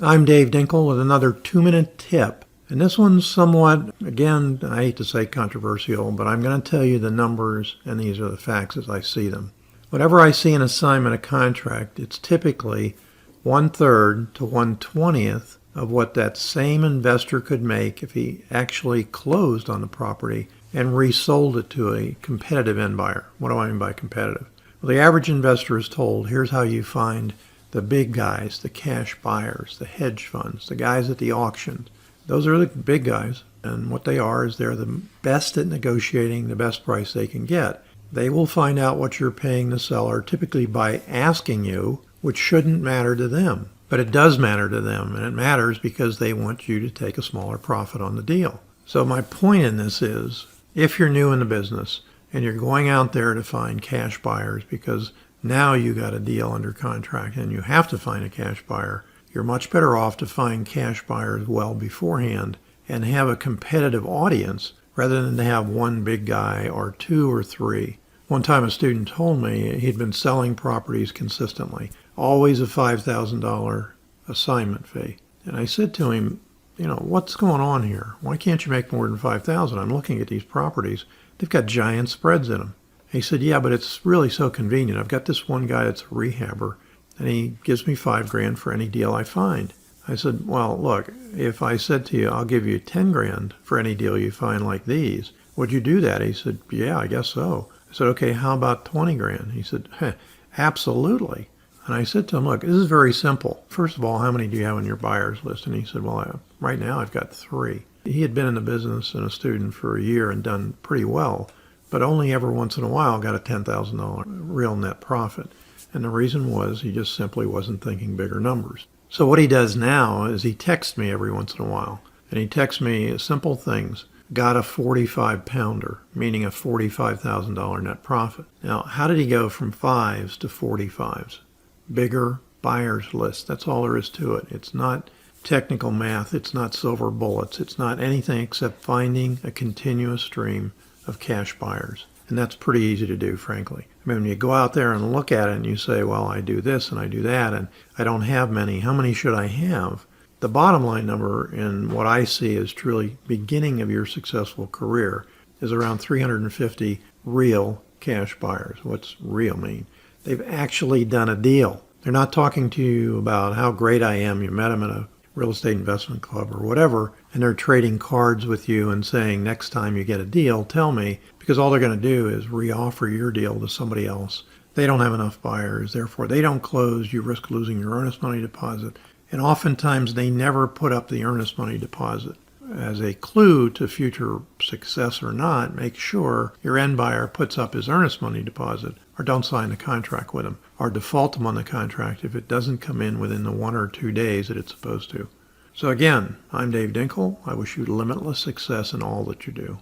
I'm Dave Dinkle with another 2-minute tip. And this one's somewhat, again, I hate to say controversial, but I'm going to tell you the numbers, and these are the facts as I see them. Whenever I see an assignment, a contract, it's typically 1/3 to 1/20th of what that same investor could make if he actually closed on the property and resold it to a competitive end buyer. What do I mean by competitive? Well, the average investor is told, here's how you find the big guys, the cash buyers, the hedge funds, the guys at the auctions. Those are the big guys, and what they are is they're the best at negotiating the best price they can get. They will find out what you're paying the seller, typically by asking you, which shouldn't matter to them. But it does matter to them, and it matters because they want you to take a smaller profit on the deal. So my point in this is, if you're new in the business and you're going out there to find cash buyers because now you got a deal under contract and you have to find a cash buyer, you're much better off to find cash buyers well beforehand and have a competitive audience rather than to have one big guy or two or three. One time a student told me he'd been selling properties consistently, always a $5,000 assignment fee. And I said to him, what's going on here? Why can't you make more than $5,000? I'm looking at these properties. They've got giant spreads in them. He said, yeah, but it's really so convenient. I've got this one guy that's a rehabber, and he gives me $5,000 for any deal I find. I said, well, look, if I said to you, I'll give you $10,000 for any deal you find like these, would you do that? He said, yeah, I guess so. I said, okay, how about $20,000? He said, absolutely. And I said to him, look, this is very simple. First of all, how many do you have on your buyers list? And he said, well, right now I've got 3. He had been in the business and a student for a year and done pretty well, but only every once in a while got a $10,000 real net profit. And the reason was he just simply wasn't thinking bigger numbers. So what he does now is he texts me every once in a while, and he texts me simple things. Got a 45-pounder, meaning a $45,000 net profit. Now, how did he go from 5s to 45s? Bigger buyers list. That's all there is to it. It's not technical math. It's not silver bullets. It's not anything except finding a continuous stream of cash buyers. And that's pretty easy to do, frankly. I mean, when you go out there and look at it and you say, well, I do this and I do that and I don't have many. How many should I have? The bottom line number in what I see as truly beginning of your successful career is around 350 real cash buyers. What's real mean? They've actually done a deal. They're not talking to you about how great I am. You met them at a real estate investment club or whatever, and they're trading cards with you and saying, next time you get a deal, tell me, because all they're going to do is reoffer your deal to somebody else. They don't have enough buyers, therefore they don't close. You risk losing your earnest money deposit. And oftentimes they never put up the earnest money deposit. As a clue to future success or not, make sure your end buyer puts up his earnest money deposit, or don't sign the contract with him, or default him on the contract if it doesn't come in within the 1 or 2 days that it's supposed to. So again, I'm Dave Dinkle. I wish you limitless success in all that you do.